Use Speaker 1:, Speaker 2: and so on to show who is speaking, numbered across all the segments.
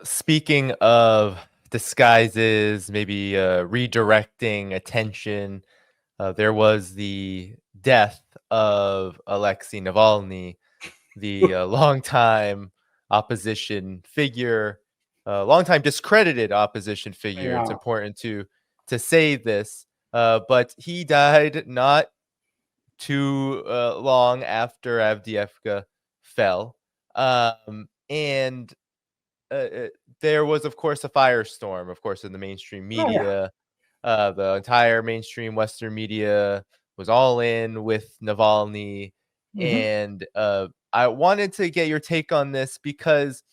Speaker 1: speaking of disguises, maybe redirecting attention, there was the death of Alexei Navalny, the longtime opposition figure, longtime discredited opposition figure. It's
Speaker 2: Yeah.
Speaker 1: important to say this, but he died not too long after Avdiivka fell, and there was, of course, a firestorm, of course, in the mainstream
Speaker 2: Oh, yeah.
Speaker 1: media. The entire mainstream Western media was all in with Navalny.
Speaker 2: Mhm.
Speaker 1: And I wanted to get your take on this because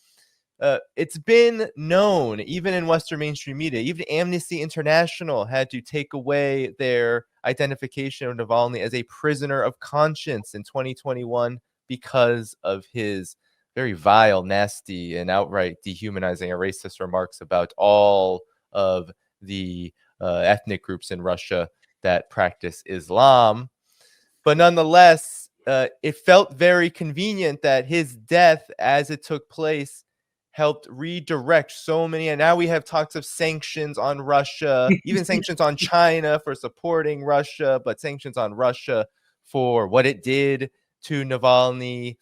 Speaker 1: it's been known, even in Western mainstream media, even Amnesty International had to take away their identification of Navalny as a prisoner of conscience in 2021 because of his very vile, nasty, and outright dehumanizing and racist remarks about all of the ethnic groups in Russia that practice Islam. But nonetheless, it felt very convenient that his death, as it took place, helped redirect so many. And now we have talks of sanctions on Russia, even sanctions on China for supporting Russia, but sanctions on Russia for what it did to Navalny.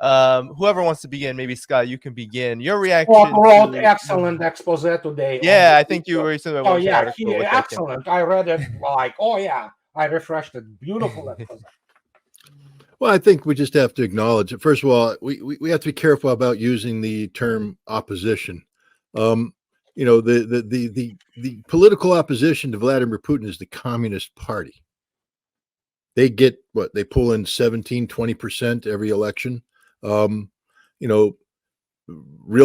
Speaker 1: Whoever wants to begin, maybe Scott, you can begin. Your
Speaker 2: Scott
Speaker 1: reaction
Speaker 2: wrote
Speaker 1: to
Speaker 2: excellent expose today on
Speaker 1: yeah,
Speaker 2: the
Speaker 1: I think you recently
Speaker 2: Oh
Speaker 1: wrote an
Speaker 2: yeah,
Speaker 1: article, which I can.
Speaker 2: excellent. I read it like, oh yeah, I refreshed it. Beautiful expose.
Speaker 3: Well, I think we just have to acknowledge it. First of all, we have to be careful about using the term opposition. The political opposition to Vladimir Putin is the Communist Party. They get what they pull in 17-20% every election. Real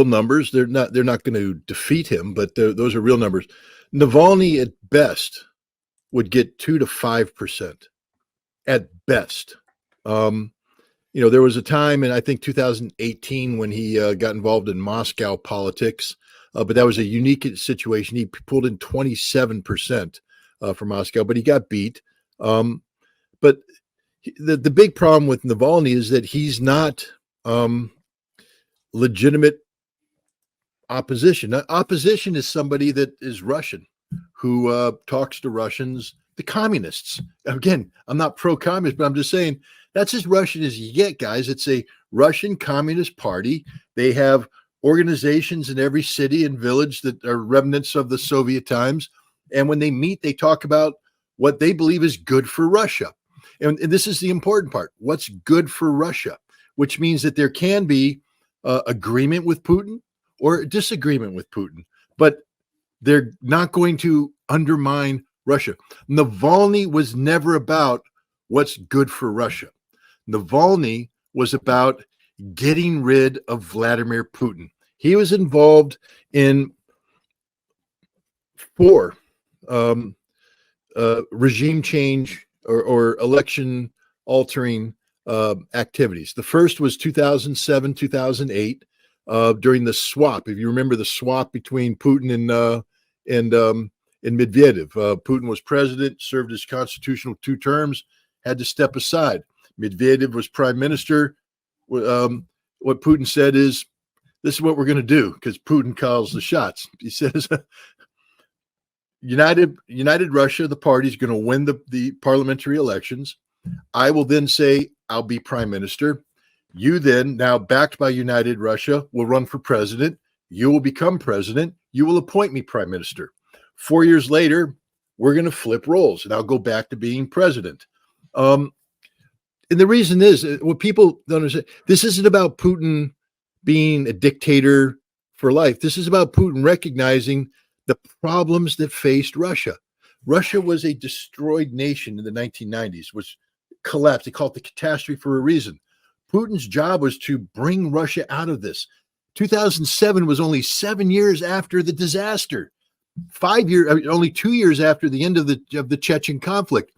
Speaker 3: numbers. They're not going to defeat him, but those are real numbers. Navalny at best would get 2 to 5% at best. There was a time in, I think, 2018 when he got involved in Moscow politics, but that was a unique situation. He pulled in 27% for Moscow, but he got beat. But the big problem with Navalny is that he's not legitimate opposition. Opposition is somebody that is Russian, who talks to Russians, the communists. Again, I'm not pro-communist, but I'm just saying that's as Russian as you get, guys. It's a Russian Communist Party. They have organizations in every city and village that are remnants of the Soviet times. And when they meet, they talk about what they believe is good for Russia. And this is the important part. What's good for Russia, which means that there can be agreement with Putin or disagreement with Putin, but they're not going to undermine Russia. Navalny was never about what's good for Russia. Navalny was about getting rid of Vladimir Putin. He was involved in 4 regime change or election altering activities. The first was 2007, 2008, during the swap. If you remember the swap between Putin and Medvedev, Putin was president, served his constitutional 2 terms, had to step aside. Medvedev was prime minister. What Putin said is, this is what we're going to do, because Putin calls the shots. He says, United Russia, the party, is going to win the parliamentary elections. I will then say, I'll be prime minister. You then, now backed by United Russia, will run for president. You will become president. You will appoint me prime minister. 4 years later, we're going to flip roles, and I'll go back to being president. And the reason is, what people don't understand, this isn't about Putin being a dictator for life. This is about Putin recognizing the problems that faced Russia. Russia was a destroyed nation in the 1990s, which collapsed. They call it the catastrophe for a reason. Putin's job was to bring Russia out of this. 2007 was only 7 years after the disaster. 5 years, only 2 years after the end of the Chechen conflict.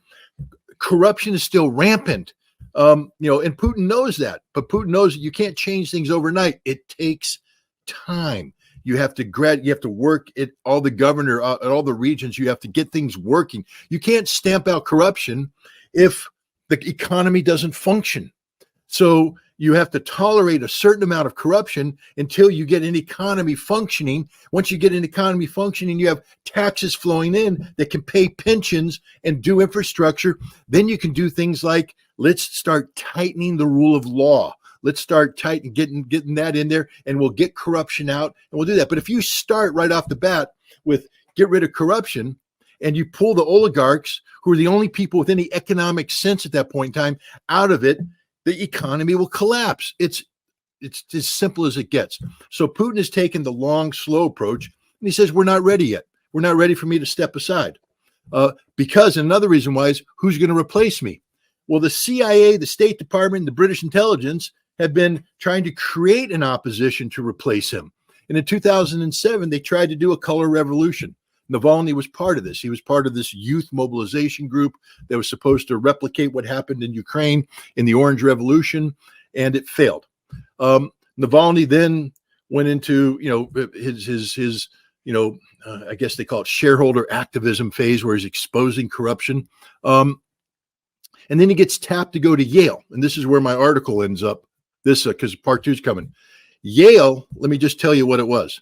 Speaker 3: Corruption is still rampant. And Putin knows that, but Putin knows that you can't change things overnight. It takes time. You have to work at all the governor at all the regions. You have to get things working. You can't stamp out corruption if the economy doesn't function. So you have to tolerate a certain amount of corruption until you get an economy functioning. Once you get an economy functioning, you have taxes flowing in that can pay pensions and do infrastructure. Then you can do things like, let's start tightening the rule of law. Let's start getting that in there, and we'll get corruption out, and we'll do that. But if you start right off the bat with get rid of corruption, and you pull the oligarchs, who are the only people with any economic sense at that point in time, out of it, the economy will collapse. It's as simple as it gets. So Putin has taken the long, slow approach, and he says, we're not ready yet. We're not ready for me to step aside. Because another reason why is, who's going to replace me? Well, the CIA, the State Department, the British intelligence have been trying to create an opposition to replace him. And in 2007, they tried to do a color revolution. Navalny was part of this. He was part of this youth mobilization group that was supposed to replicate what happened in Ukraine in the Orange Revolution, and it failed. Navalny then went into, his I guess they call it shareholder activism phase, where he's exposing corruption. And then he gets tapped to go to Yale. And this is where my article ends up. This, because part two is coming. Yale, let me just tell you what it was.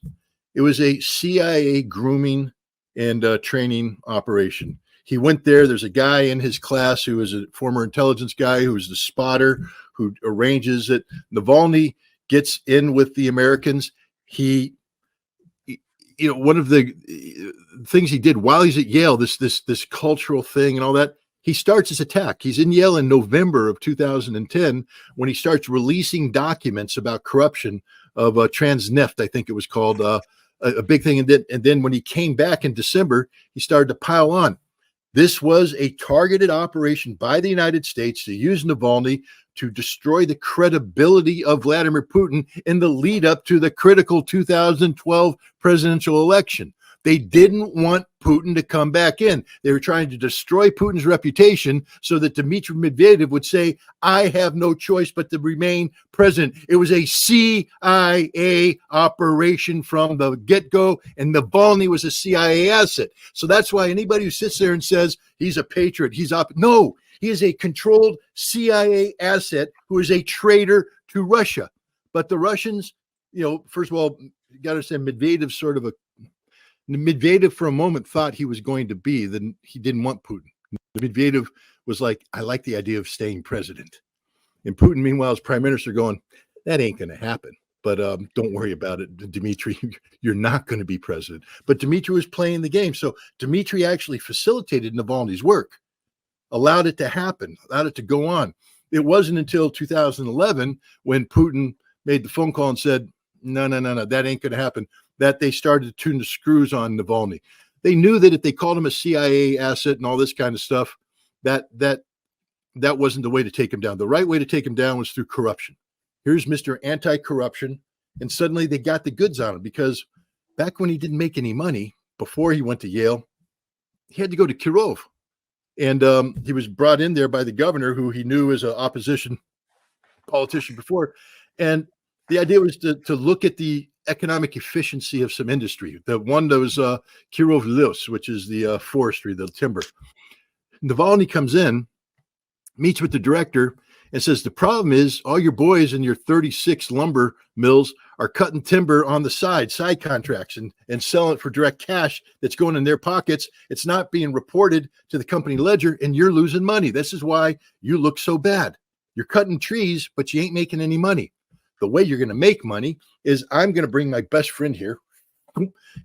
Speaker 3: It was a CIA grooming and training operation. He went there. There's a guy in his class who is a former intelligence guy who is the spotter, who arranges it. Navalny gets in with the Americans. One of the things he did while he's at Yale, this cultural thing and all that, he starts his attack. He's in Yale in November of 2010 when he starts releasing documents about corruption of transnend, I think it was called, a big thing. And then when he came back in December, he started to pile on. This was a targeted operation by the United States to use Navalny to destroy the credibility of Vladimir Putin in the lead up to the critical 2012 presidential election. They didn't want Putin to come back in. They were trying to destroy Putin's reputation so that Dmitry Medvedev would say, I have no choice but to remain president. It was a CIA operation from the get-go, and Navalny was a CIA asset. So that's why anybody who sits there and says he's a patriot, no, he is a controlled CIA asset who is a traitor to Russia. But the Russians, first of all, you got to say Medvedev for a moment thought he was going to be, then he didn't want Putin. Medvedev was like, I like the idea of staying president. And Putin, meanwhile, as prime minister, going, that ain't going to happen. But don't worry about it, Dmitry, you're not going to be president. But Dmitry was playing the game. So Dmitry actually facilitated Navalny's work, allowed it to happen, allowed it to go on. It wasn't until 2011 when Putin made the phone call and said, no, that ain't going to happen, that they started to tune the screws on Navalny. They knew that if they called him a CIA asset and all this kind of stuff, that wasn't the way to take him down. The right way to take him down was through corruption. Here's Mr. Anti-Corruption, and suddenly they got the goods on him, because back when he didn't make any money, before he went to Yale, he had to go to Kirov. And he was brought in there by the governor, who he knew as an opposition politician before. And the idea was to look at the economic efficiency of some industry. The one that was Kirov Lis, which is the forestry, the timber. Navalny comes in, meets with the director, and says, the problem is all your boys in your 36 lumber mills are cutting timber on the side contracts, and selling it for direct cash that's going in their pockets. It's not being reported to the company ledger, and you're losing money. This is why you look so bad. You're cutting trees, but you ain't making any money. The way you're going to make money is I'm going to bring my best friend here,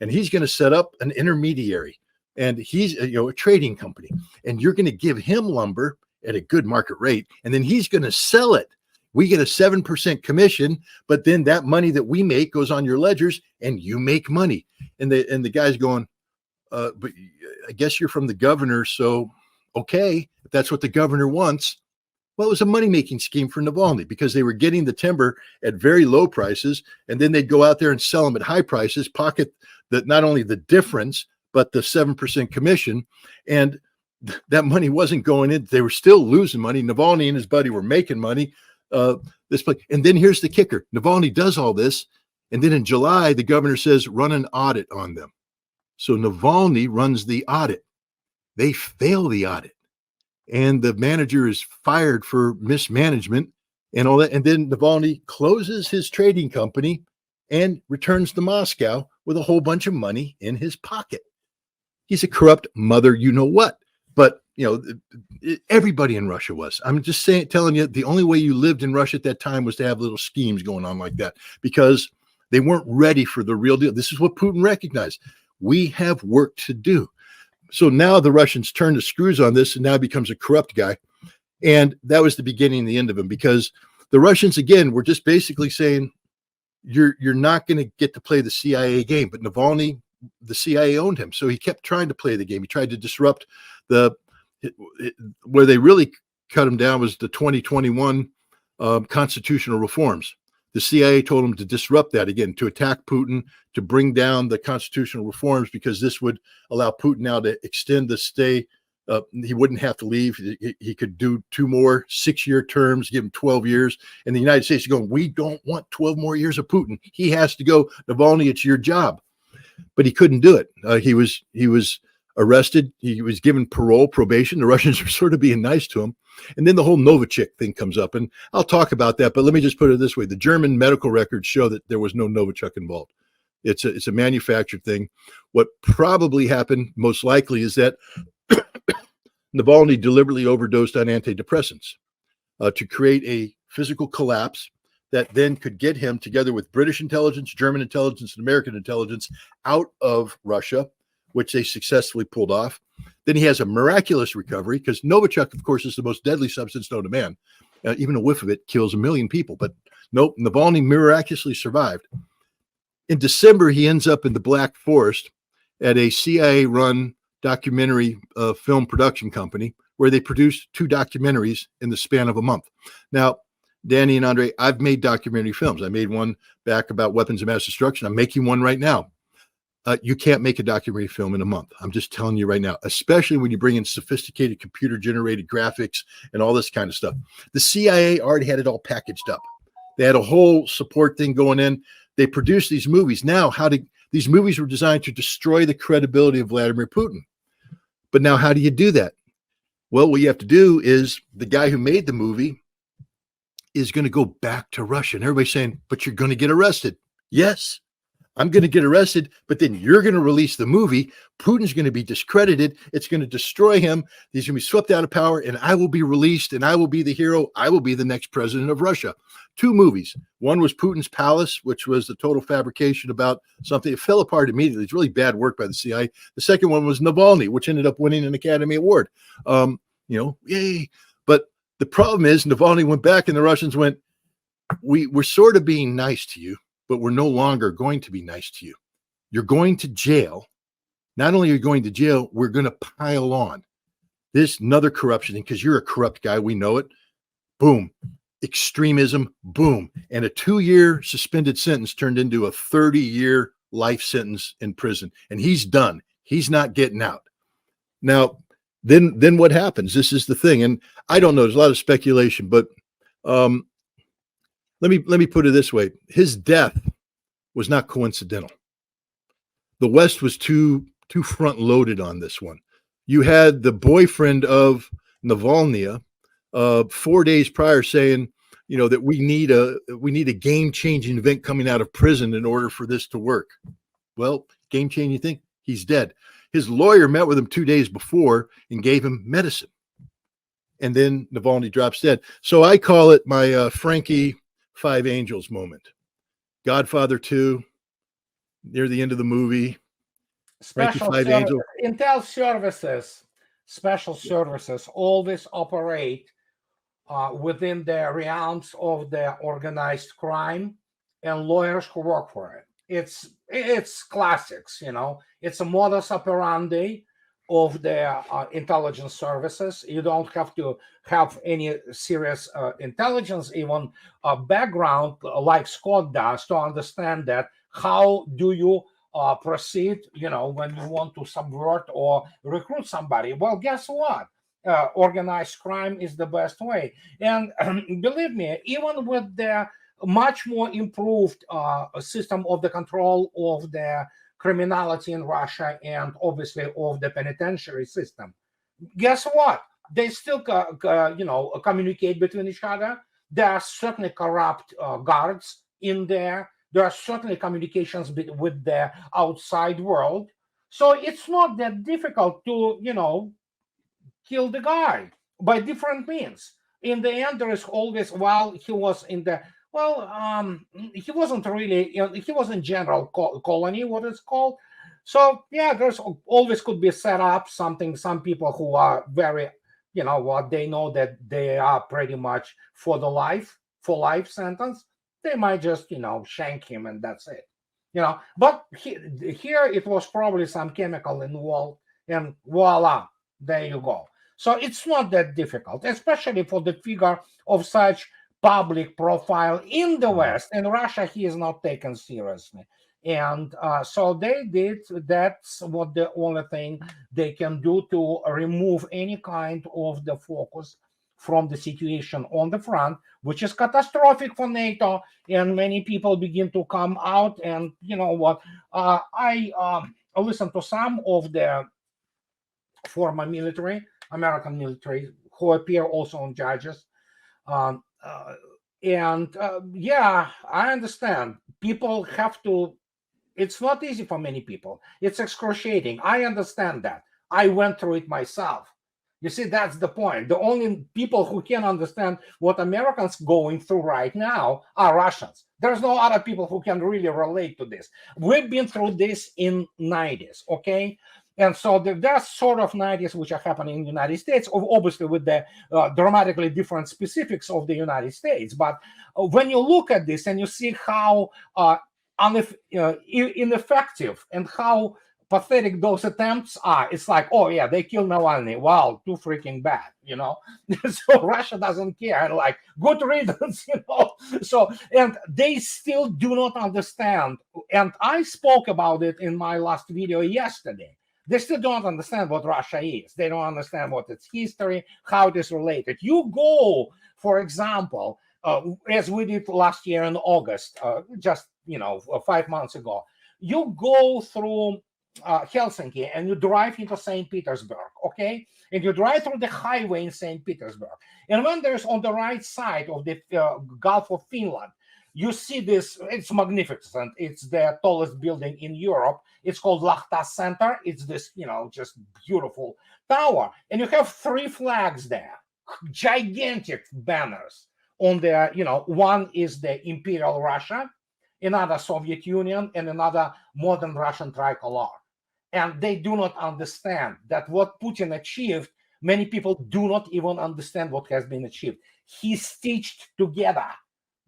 Speaker 3: and he's going to set up an intermediary, and he's a trading company, and you're going to give him lumber at a good market rate, and then he's going to sell it. We get a 7% commission, but then that money that we make goes on your ledgers, and you make money. And the guy's going, but I guess you're from the governor, so okay, if that's what the governor wants. Well, it was a money-making scheme for Navalny, because they were getting the timber at very low prices, and then they'd go out there and sell them at high prices, pocket not only the difference, but the 7% commission. And that money wasn't going in. They were still losing money. Navalny and his buddy were making money. And then here's the kicker. Navalny does all this, and then in July, the governor says, run an audit on them. So Navalny runs the audit. They fail the audit, and the manager is fired for mismanagement, and all that. And then Navalny closes his trading company and returns to Moscow with a whole bunch of money in his pocket. He's a corrupt mother, you know what? But everybody in Russia was. I'm just telling you, the only way you lived in Russia at that time was to have little schemes going on like that, because they weren't ready for the real deal. This is what Putin recognized. We have work to do. So now the Russians turn the screws on this, and now he becomes a corrupt guy. And that was the beginning and the end of him, because the Russians, again, were just basically saying, you're not going to get to play the CIA game. But Navalny, the CIA owned him, so he kept trying to play the game. He tried to disrupt where they really cut him down was the 2021 constitutional reforms. The CIA told him to disrupt that again, to attack Putin, to bring down the constitutional reforms, because this would allow Putin now to extend the stay. He wouldn't have to leave. He could do 2 more 6-year terms, give him 12 years. And the United States is going, we don't want 12 more years of Putin. He has to go. Navalny, it's your job. But he couldn't do it. He was arrested. He was given probation. The Russians were sort of being nice to him. And then the whole Novichok thing comes up. And I'll talk about that. But let me just put it this way. The German medical records show that there was no Novichok involved. It's a manufactured thing. What probably happened, most likely, is that Navalny deliberately overdosed on antidepressants to create a physical collapse that then could get him, together with British intelligence, German intelligence, and American intelligence, out of Russia, which they successfully pulled off. Then he has a miraculous recovery, because Novichok, of course, is the most deadly substance known to man. Even a whiff of it kills 1 million people. But nope, Navalny miraculously survived. In December, he ends up in the Black Forest at a CIA-run documentary film production company, where they produced 2 documentaries in the span of a month. Now, Danny and Andre, I've made documentary films. I made one back about weapons of mass destruction. I'm making one right now. You can't make a documentary film in a month. I'm just telling you right now, especially when you bring in sophisticated computer-generated graphics and all this kind of stuff. The CIA already had it all packaged up. They had a whole support thing going in. They produced these movies. Now, these movies were designed to destroy the credibility of Vladimir Putin. But now, how do you do that? Well, what you have to do is, the guy who made the movie is going to go back to Russia. And everybody's saying, but you're going to get arrested. Yes, I'm going to get arrested, but then you're going to release the movie. Putin's going to be discredited. It's going to destroy him. He's going to be swept out of power, and I will be released, and I will be the hero. I will be the next president of Russia. 2 movies. One was Putin's Palace, which was the total fabrication about something. It fell apart immediately. It's really bad work by the CIA. The second one was Navalny, which ended up winning an Academy Award. Yay. But the problem is, Navalny went back, and the Russians went, we're sort of being nice to you, but we're no longer going to be nice to you. You're going to jail. Not only are you going to jail, we're going to pile on this another corruption thing, because you're a corrupt guy. We know it. Boom. Extremism. Boom. And a 2-year suspended sentence turned into a 30-year life sentence in prison. And he's done. He's not getting out. Now, then what happens? This is the thing. And I don't know. There's a lot of speculation, but let me put it this way. His death was not coincidental. The West was too front loaded on this one. You had the boyfriend of Navalny 4 days prior saying, that we need a game-changing event coming out of prison in order for this to work. Well, game-changing thing, he's dead. His lawyer met with him 2 days before and gave him medicine. And then Navalny drops dead. So I call it my Frankie Five Angels moment. Godfather 2, near the end of the movie.
Speaker 2: Special
Speaker 3: Angel.
Speaker 2: Intel services, special services always operate within the realms of the organized crime and lawyers who work for it. It's classics, It's a modus operandi of the intelligence services. You don't have to have any serious intelligence, even background like Scott does, to understand that. How do you proceed, when you want to subvert or recruit somebody? Well, guess what? Organized crime is the best way. And believe me, even with the much more improved system of the control of the criminality in Russia and obviously of the penitentiary system, guess what? They still, communicate between each other. There are certainly corrupt guards in there. There are certainly communications with the outside world. So it's not that difficult to, kill the guy by different means. In the end, there is always, while he was in the, he wasn't really, he was in general colony, what it's called. So yeah, there's always could be set up something, some people who are very, they know that they are pretty much for life sentence. They might just, shank him and that's it. But here it was probably some chemical involved, and voila, there you go. So it's not that difficult, especially for the figure of such public profile in the West. In Russia, he is not taken seriously. And so they did, that's what the only thing they can do to remove any kind of the focus from the situation on the front, which is catastrophic for NATO. And many people begin to come out. And you know what? I listened to some of the former American military, who appear also on Judges. Yeah, I understand. People have to, it's not easy for many people. It's excruciating. I understand that. I went through it myself. You see, that's the point. The only people who can understand what Americans going through right now are Russians. There's no other people who can really relate to this. We've been through this in 90s, okay? And so there are sort of 90s which are happening in the United States, obviously with the dramatically different specifics of the United States. But when you look at this and you see how ineffective and how pathetic those attempts are, it's like, oh yeah, they killed Navalny. Wow, too freaking bad, So Russia doesn't care, and like, good riddance, So, and they still do not understand. And I spoke about it in my last video yesterday. They still don't understand what Russia is. They don't understand what its history, how it is related. You go, for example, as we did last year in August, just 5 months ago, you go through Helsinki and you drive into St. Petersburg, okay? And you drive through the highway in St. Petersburg. And when there's on the right side of the Gulf of Finland, you see this, it's magnificent. It's the tallest building in Europe. It's called Lahta Center. It's this, just beautiful tower. And you have 3 flags there, gigantic banners on there. One is the Imperial Russia, another Soviet Union, and another modern Russian tricolor. And they do not understand that what Putin achieved, many people do not even understand what has been achieved. He stitched together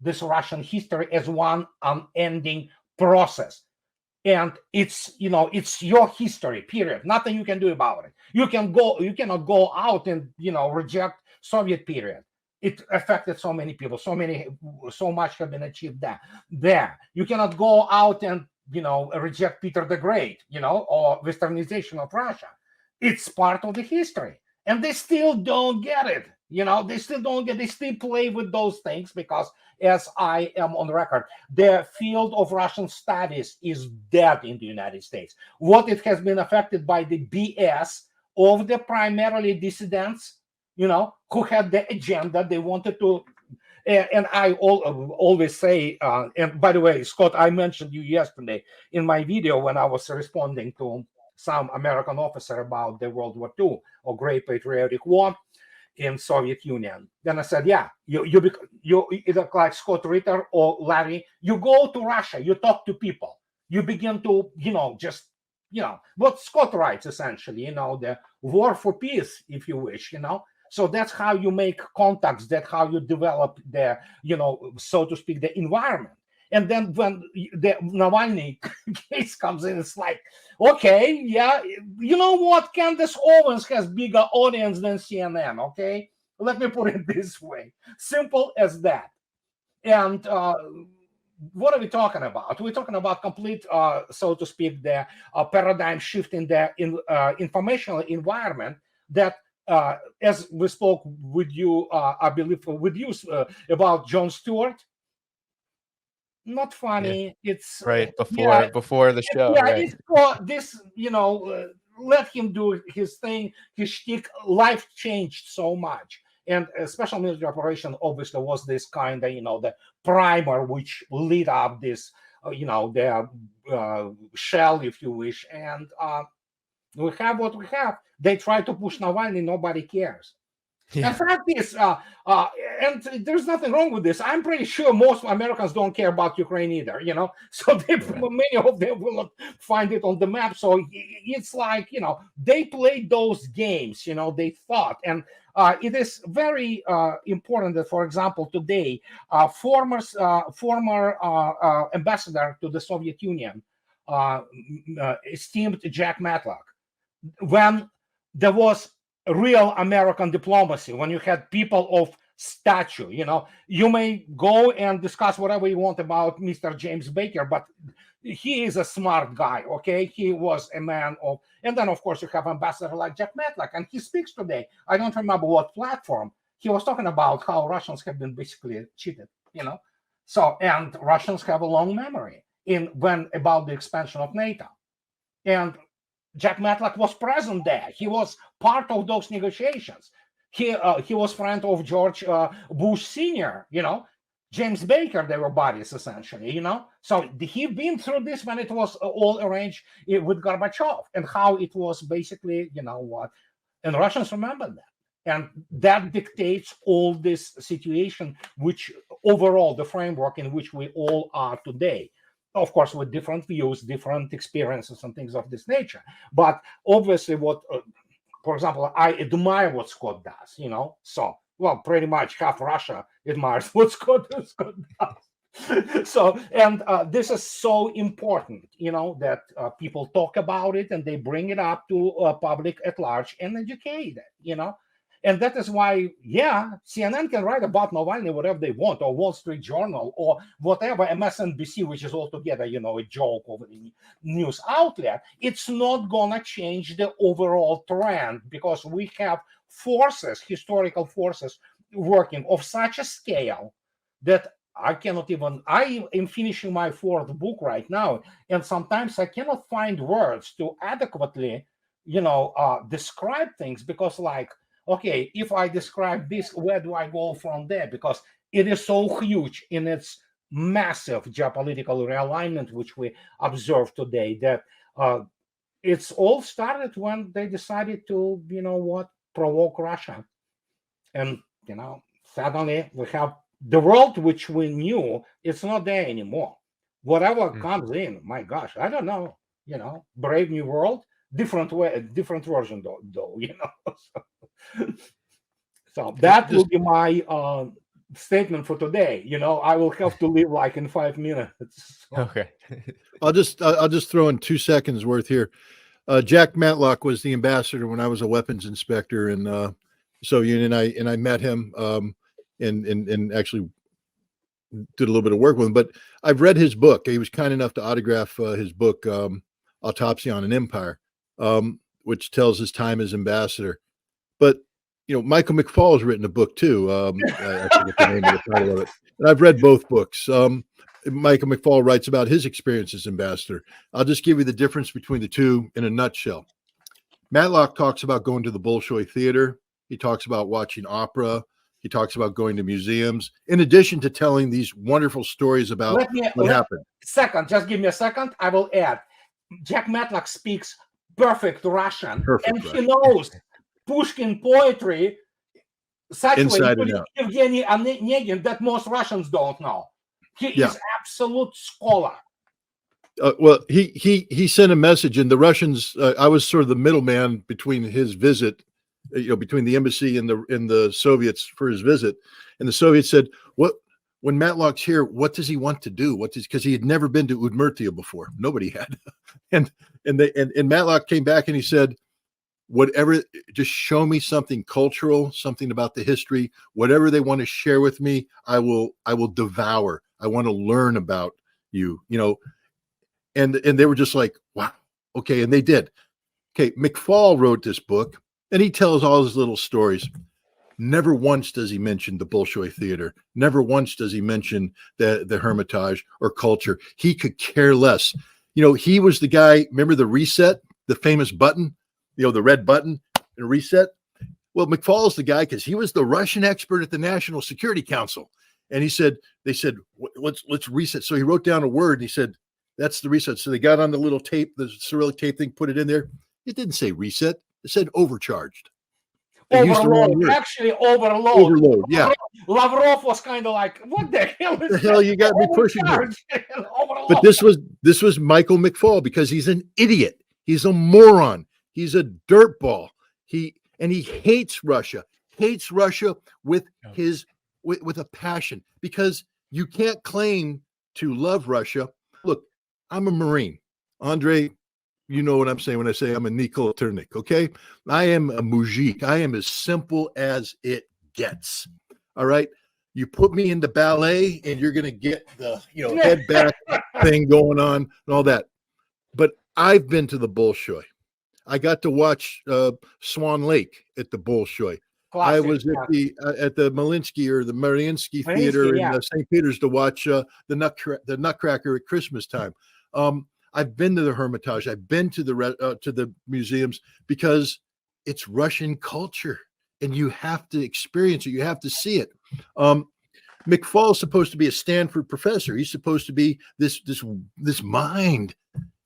Speaker 2: this Russian history as one unending process. And it's your history, period. Nothing you can do about it. You cannot go out and reject Soviet period. It affected so many people, so much have been achieved there. You cannot go out and reject Peter the Great, or westernization of Russia. It's part of the history. And they still don't get it. They still play with those things because, as I am on record, the field of Russian studies is dead in the United States. What it has been affected by the BS of the primarily dissidents, who had the agenda they wanted to. And I always say, and by the way, Scott, I mentioned you yesterday in my video when I was responding to some American officer about the World War II or Great Patriotic War in Soviet Union. Then I said, yeah, you either like Scott Ritter or Larry, you go to Russia, you talk to people, you begin to, what Scott writes essentially, the war for peace, if you wish, So that's how you make contacts, that's how you develop the, so to speak, the environment. And then when the Navalny case comes in, it's like, okay, yeah, you know what? Candace Owens has bigger audience than CNN, okay? Let me put it this way. Simple as that. And what are we talking about? We're talking about complete, so to speak, the paradigm shift in the informational environment that, as we spoke with you, I believe with you about Jon Stewart. Not funny.
Speaker 1: Yeah.
Speaker 2: It's
Speaker 1: right before the show.
Speaker 2: Yeah,
Speaker 1: Right.
Speaker 2: it's this. Let him do his thing. His shtick. Life changed so much, And a special military operation obviously was this kind of, the primer which lit up this, the shell, if you wish. And we have what we have. They try to push Navalny, nobody cares.
Speaker 1: Yeah.
Speaker 2: In fact, and there's nothing wrong with this. I'm pretty sure most Americans don't care about Ukraine either, So many of them will not find it on the map. So it's like, they played those games, they thought. And it is very important that, for example, today, former ambassador to the Soviet Union, esteemed Jack Matlock, when there was real American diplomacy, when you had people of stature, you may go and discuss whatever you want about Mr. James Baker, but he is a smart guy, okay? He was a man of, and then of course you have ambassador like Jack Matlock, and he speaks today. I don't remember what platform. He was talking about how Russians have been basically cheated, So, and Russians have a long memory when about the expansion of NATO. And Jack Matlock was present there. He was part of those negotiations. He was friend of George Bush Sr., James Baker, they were buddies essentially, So he been through this when it was all arranged with Gorbachev, and how it was basically, and Russians remember that. And that dictates all this situation, which overall the framework in which we all are today. Of course, with different views, different experiences, and things of this nature. But obviously, for example, I admire what Scott does, So, well, pretty much half Russia admires what Scott does. So, and this is so important, that people talk about it and they bring it up to public at large and educate it, And that is why, CNN can write about Navalny whatever they want, or Wall Street Journal, or whatever, MSNBC, which is altogether, a joke of the news outlet. It's not going to change the overall trend, because we have forces, historical forces, working of such a scale that I am finishing my 4th book right now, and sometimes I cannot find words to adequately, describe things, because okay, if I describe this, where do I go from there? Because it is so huge in its massive geopolitical realignment, which we observe today, that it's all started when they decided to, provoke Russia. And, suddenly we have the world which we knew, it's not there anymore. Whatever comes in, my gosh, I don't know, Brave New World, different version though. So that will be my statement for today. I will have to leave in 5 minutes. So.
Speaker 1: Okay.
Speaker 3: I'll just throw in 2 seconds worth here. Jack Matlock was the ambassador when I was a weapons inspector in Soviet Union, and I met him and actually did a little bit of work with him. But I've read his book. He was kind enough to autograph his book, Autopsy on an Empire, which tells his time as ambassador. But Michael McFaul has written a book too. I forget the name of the title of it. And I've read both books. Michael McFaul writes about his experience as ambassador. I'll just give you the difference between the two in a nutshell. Matlock talks about going to the Bolshoi Theater. He talks about watching opera. He talks about going to museums, in addition to telling these wonderful stories about what happened.
Speaker 2: Just give me a second. I will add. Jack Matlock speaks perfect Russian, and he knows Pushkin poetry such a way, Evgeny Onegin, that most Russians don't know. He is absolute scholar.
Speaker 3: Well, he sent a message, and the Russians. I was sort of the middleman between his visit, between the embassy and the Soviets for his visit, and the Soviets said, "What? When Matlock's here, what does he want to do? Because he had never been to Udmurtia before. Nobody had, and Matlock came back and he said, whatever, just show me something cultural, something about the history, whatever they want to share with me, I will devour. I want to learn about you, and they were just like, wow, okay. And they did. Okay. McFaul wrote this book and he tells all his little stories. Never once does he mention the Bolshoi Theater. Never once does he mention the Hermitage or culture. He could care less. He was the guy, remember the reset, the famous button, the red button and reset? Well, McFaul's the guy because he was the Russian expert at the National Security Council. And he said, they said, let's reset. So he wrote down a word and he said, that's the reset. So they got on the little tape, the Cyrillic tape thing, put it in there. It didn't say reset. It said overcharged. They used the wrong
Speaker 2: Overload,
Speaker 3: word.
Speaker 2: actually overload.
Speaker 3: Overload, yeah.
Speaker 2: Lavrov was kind of like, what the hell is
Speaker 3: The hell
Speaker 2: that?
Speaker 3: you got me pushing here.
Speaker 2: Overload.
Speaker 3: But this was Michael McFaul because he's an idiot. He's a moron. He's a dirtball. He hates Russia. Hates Russia with his with a passion, because you can't claim to love Russia. Look, I'm a Marine. Andre, you know what I'm saying when I say I'm a Nikol Ternik, okay? I am a mujik. I am as simple as it gets. All right? You put me into ballet and you're going to get the, head back thing going on and all that. But I've been to the Bolshoi. I got to watch Swan Lake at the Bolshoi. I was at the Malinsky or the Mariinsky Theater in St. Peter's to watch the Nutcracker at Christmas time. I've been to the Hermitage. I've been to the museums because it's Russian culture, and you have to experience it. You have to see it. McFaul is supposed to be a Stanford professor. He's supposed to be this mind.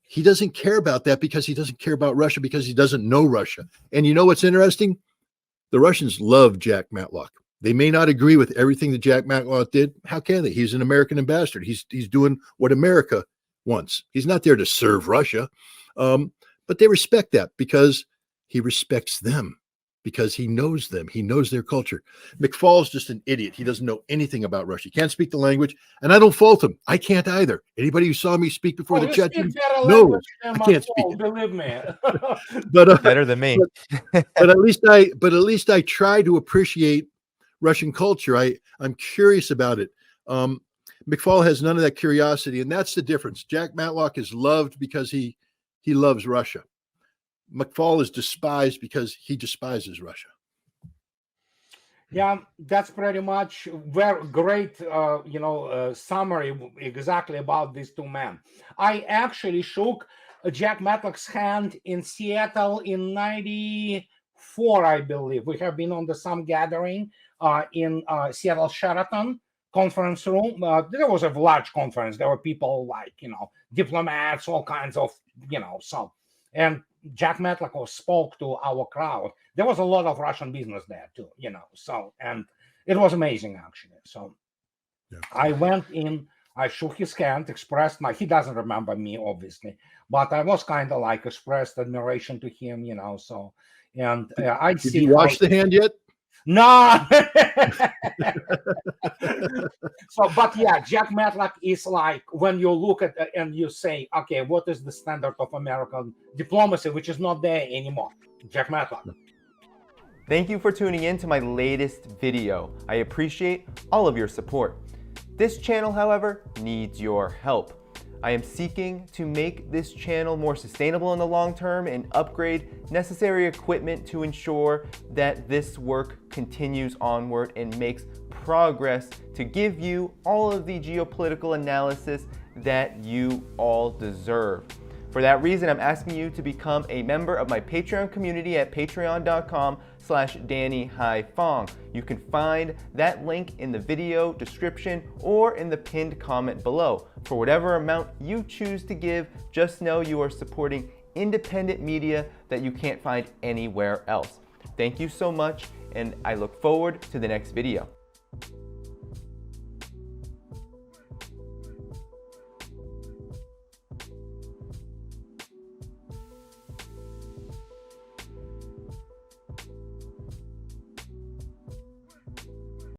Speaker 3: He doesn't care about that because he doesn't care about Russia, because he doesn't know Russia. And you know what's interesting? The Russians love Jack Matlock. They may not agree with everything that Jack Matlock did. How can they? He's an American ambassador. He's doing what America wants. He's not there to serve Russia. But they respect that because he respects them, because he knows them. He knows their culture. McFaul's just an idiot. He doesn't know anything about Russia. He can't speak the language, and I don't fault him. I can't either. Anybody who saw me speak before the Chechens knows I can't speak it.
Speaker 2: Believe me.
Speaker 1: But better than me.
Speaker 3: But at least I try to appreciate Russian culture. I'm curious about it. McFaul has none of that curiosity, and that's the difference. Jack Matlock is loved because he loves Russia. McFaul is despised because he despises Russia.
Speaker 2: Yeah, that's pretty much very great, summary exactly about these two men. I actually shook Jack Matlock's hand in Seattle in '94, I believe. We have been on some gathering in Seattle Sheraton conference room. There was a large conference. There were people like, diplomats, all kinds of, and Jack Matlock spoke to our crowd. There was a lot of Russian business there too, and it was amazing actually. So yeah. I went in, I shook his hand, expressed he doesn't remember me obviously, but I was kind of like expressed admiration to him, so, and
Speaker 3: Did you wash the hand yet?
Speaker 2: No. So, but yeah, Jack Matlock is like, when you look at and you say, okay, what is the standard of American diplomacy, which is not there anymore? Jack Matlock.
Speaker 1: Thank you for tuning in to my latest video. I appreciate all of your support. This channel, however, needs your help. I am seeking to make this channel more sustainable in the long term and upgrade necessary equipment to ensure that this work continues onward and makes progress to give you all of the geopolitical analysis that you all deserve. For that reason, I'm asking you to become a member of my Patreon community at patreon.com/DannyHaiFong. You can find that link in the video description or in the pinned comment below. For whatever amount you choose to give, just know you are supporting independent media that you can't find anywhere else. Thank you so much, and I look forward to the next video.